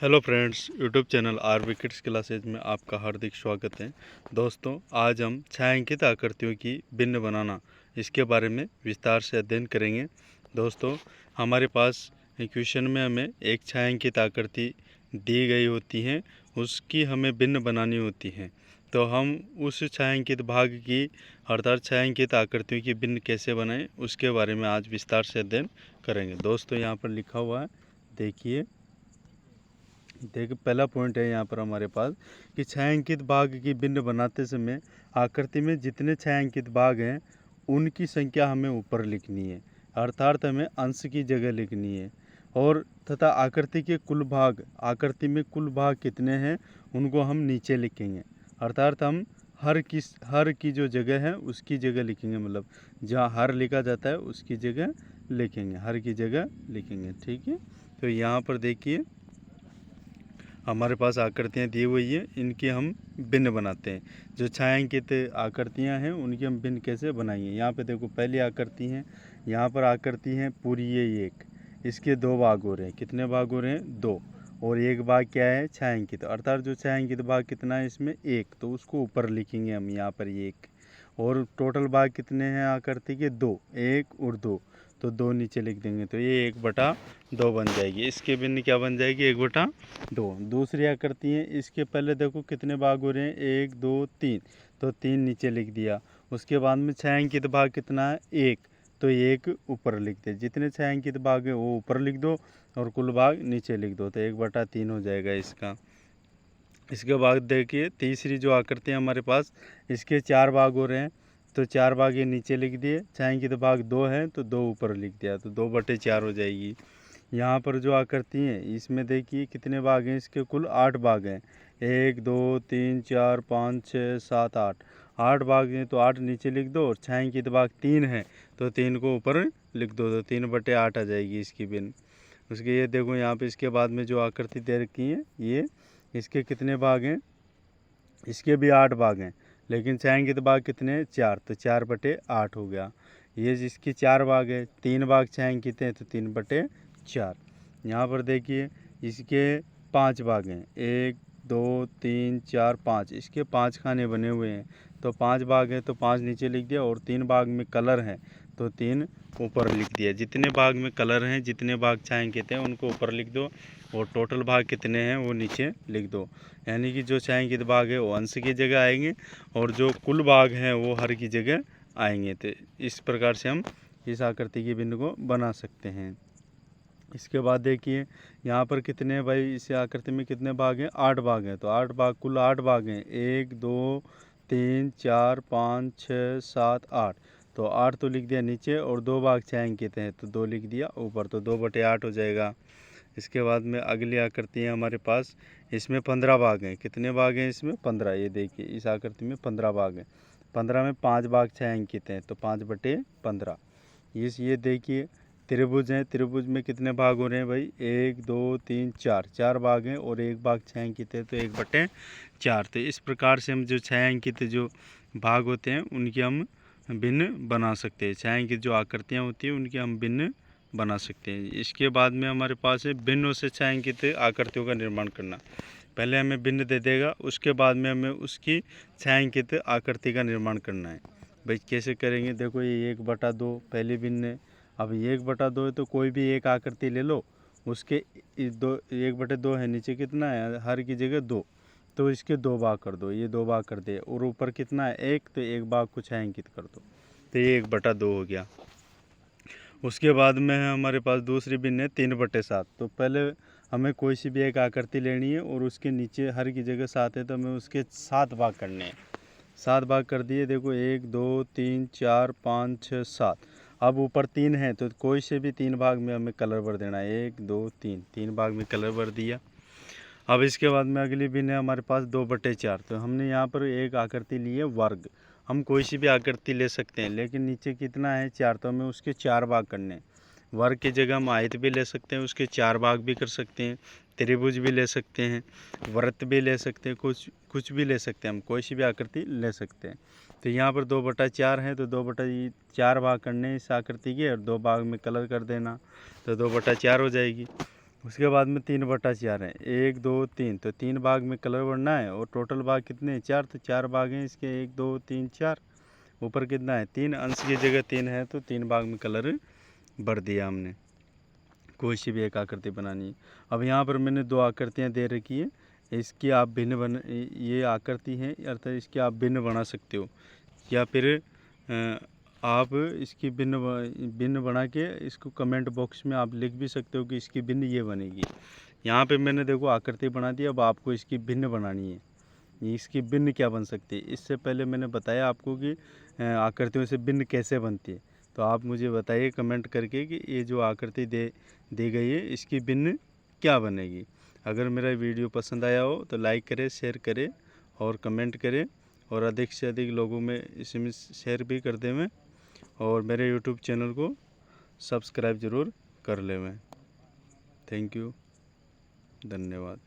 Hello friends, YouTube channel RV kids classes में आपका हार्दिक स्वागत है। दोस्तों, आज हम छायांकित आकृतियों की भिन्न बनाना इसके बारे में विस्तार से अध्ययन करेंगे। दोस्तों, हमारे पास क्वेश्चन में हमें एक छायांकित आकृति दी गई होती है, उसकी हमें भिन्न बनानी होती है। तो हम उस छायांकित भाग की अर्थात छायांकित आकृतियों की भिन्न कैसे बनाएं, उसके बारे में आज विस्तार से अध्ययन करेंगे। दोस्तों, यहाँ पर लिखा हुआ है, देखिए पहला पॉइंट है यहाँ पर हमारे पास कि छायांकित भाग की भिन्न बनाते समय आकृति में जितने छायांकित भाग हैं उनकी संख्या हमें ऊपर लिखनी है, अर्थात हमें अंश की जगह लिखनी है। और तथा आकृति के कुल भाग, आकृति में कुल भाग कितने हैं उनको हम नीचे लिखेंगे, अर्थात हम हर की जो जगह है उसकी जगह लिखेंगे, मतलब जहाँ हर लिखा जाता है उसकी जगह लिखेंगे, हर की जगह लिखेंगे। ठीक है, तो यहाँ पर देखिए हमारे पास आकृतियाँ दी हुई है, इनकी हम भिन्न बनाते हैं। जो छायांकित आकृतियाँ हैं उनकी हम भिन्न कैसे बनाएंगे। यहाँ पे देखो पहली आकृति है, यहाँ पर आकृति है पूरी ये एक, इसके दो भाग हो रहे हैं। कितने भाग हो रहे हैं? दो। और एक भाग क्या है? छायांकित, अर्थात जो छायांकित भाग कितना है इसमें? एक, तो उसको ऊपर लिखेंगे हम यहाँ पर ये एक। और टोटल भाग कितने हैं आकृति के? दो, एक और दो, तो दो नीचे लिख देंगे, तो ये 1/2 बन जाएगी। इसके भिन्न क्या बन जाएगी? 1/2। दूसरी आकृति है, इसके पहले देखो कितने भाग हो रहे हैं? 1 2 3, तो 3 नीचे लिख दिया। उसके बाद में छायांकित भाग कितना है? 1, तो 1 ऊपर लिख दे। जितने छायांकित भाग है वो ऊपर लिख दो और कुल भाग नीचे लिख दो, तो 1/3 हो जाएगा इसका। इसके बाद देखिए तीसरी जो आकृति है हमारे पास, इसके 4 भाग हो रहे हैं, तो 4 भाग ये नीचे लिख दिए। छायांकित भाग 2 है तो 2 ऊपर लिख दिया, तो 2/4 हो जाएगी। यहाँ पर जो आकृति है इसमें देखिए कितने भाग हैं, इसके कुल 8 भाग हैं। 1 2 3 4 5 6 7 8 भाग हैं, तो 8 नीचे लिख दो। और छायांकित भाग 3 है तो 3 को ऊपर लिख दो, तो 3/8 आ जाएगी इसकी भिन्न। उसके ये देखो यहाँ पे इसके बाद में जो आकृति दे रखी है ये, इसके कितने भाग हैं? इसके भी 8 भाग हैं, लेकिन छायांकित भाग कितने हैं? 4, तो 4/8 हो गया। ये जिसकी 4 भाग है, 3 भाग छायांकित हैं, तो 3/4। यहाँ पर देखिए इसके 5 भाग हैं, 1 2 3 4 5, इसके 5 खाने बने हुए हैं, तो 5 भाग है तो 5 नीचे लिख दिया। और 3 भाग में कलर है तो 3 ऊपर लिख दिया। जितने भाग में कलर हैं, जितने भाग छायांकित हैं उनको ऊपर लिख दो, और टोटल भाग कितने हैं वो नीचे लिख दो। यानी कि जो छायांकित भाग है वो अंश की जगह आएंगे और जो कुल भाग हैं वो हर की जगह आएंगे। तो इस प्रकार से हम इस आकृति की भिन्न को बना सकते हैं। इसके बाद देखिए यहाँ पर कितने भाई, इस आकृति में कितने भाग हैं? 8 भाग हैं, तो 8 भाग, कुल 8 भाग हैं। 1 2 3 4 5 6 7 8, तो 8 तो लिख दिया नीचे, और 2 भाग छायांकित हैं तो 2 लिख दिया ऊपर, तो 2/8 हो जाएगा। इसके बाद में अगली आकृति है हमारे पास, इसमें 15 भाग हैं। कितने भाग हैं इसमें? 15। ये देखिए इस आकृति में 15 भाग हैं, 15 में 5 भाग छायांकित हैं, तो 5/15। ये देखिए त्रिभुज हैं, त्रिभुज में कितने भाग हो रहे हैं भाई? 1 2 3 4, 4 भाग हैं और 1 भाग छायांकित है, तो 1/4। तो इस प्रकार से हम जो छायांकित जो भाग होते हैं उनकी हम भिन्न बना सकते हैं। छायांकित जो आकृतियाँ होती हैं उनकी हम भिन्न बना सकते हैं। इसके बाद में हमारे पास है भिन्नों से छायांकित आकृतियों का निर्माण करना। पहले हमें भिन्न दे देगा, उसके बाद में हमें उसकी छायांकित आकृति का निर्माण करना है। भाई कैसे करेंगे? देखो ये 1/2 पहली भिन्न है। अब ये 1/2 है तो कोई भी एक आकृति ले लो, उसके 1/2 है, नीचे कितना है? हर की जगह 2, तो इसके 2 भाग कर दो, ये 2 भाग कर दे। और ऊपर कितना है? 1, तो 1 भाग को छायांकित कर दो, तो ये 1/2 हो गया। उसके बाद में है हमारे पास दूसरी भिन्न है 3/7। तो पहले हमें कोई सी भी एक आकृति लेनी है और उसके नीचे हर की जगह 7 है, तो हमें उसके 7 भाग करने हैं। 7 भाग कर दिए। देखो 1 2 3 4 5 6 7। अब ऊपर 3 है तो कोई से भी 3 भाग में हमें कलर भर देना है। 1 2 3, 3 भाग में कलर भर दिया। अब इसके बाद में अगली भिन्न है हमारे पास 2/4। तो हमने यहाँ पर एक आकृति ली है वर्ग। हम कोई सी भी आकृति ले सकते हैं, लेकिन नीचे कितना है? 4, तो हमें उसके 4 भाग करने हैं। वर्ग की जगह हम आयत भी ले सकते हैं, उसके 4 भाग भी कर सकते हैं। त्रिभुज भी ले सकते हैं, वृत्त भी ले सकते हैं, कुछ भी ले सकते हैं, हम कोई सी भी आकृति ले सकते हैं। तो यहाँ पर 2/4 है, तो 2/4 भाग करने इस आकृति के, और 2 भाग में कलर कर देना, तो 2/4 हो जाएगी। उसके बाद में 3/4 है, 1 2 3, तो 3 भाग में कलर भरना है। और टोटल भाग कितने हैं? 4, तो 4 भाग हैं इसके, 1 2 3 4। ऊपर कितना है? 3, अंश की जगह 3 है तो 3 भाग में कलर भर दिया हमने। कोई सी भी एक आकृति बनानी है। अब यहाँ पर मैंने 2 आकृतियाँ दे रखी है, इसकी आप भिन्न बन ये आकृति है अर्थात इसकी आप भिन्न बना सकते हो, या फिर आप इसकी भिन्न बना के इसको कमेंट बॉक्स में आप लिख भी सकते हो कि इसकी भिन्न ये बनेगी। यहाँ पे मैंने देखो आकृति बना दी, अब आपको इसकी भिन्न बनानी है। इसकी भिन्न क्या बन सकती है? इससे पहले मैंने बताया आपको कि आकृतियों से भिन्न कैसे बनती है। तो आप मुझे बताइए कमेंट करके कि ये जो आकृति दी गई है इसकी भिन्न क्या बनेगी। अगर मेरा वीडियो पसंद आया हो तो लाइक करें, शेयर करें और कमेंट करें, और अधिक से अधिक लोगों में इसमें शेयर भी कर दें। और मेरे यूट्यूब चैनल को सब्सक्राइब ज़रूर कर लें। थैंक यू, धन्यवाद।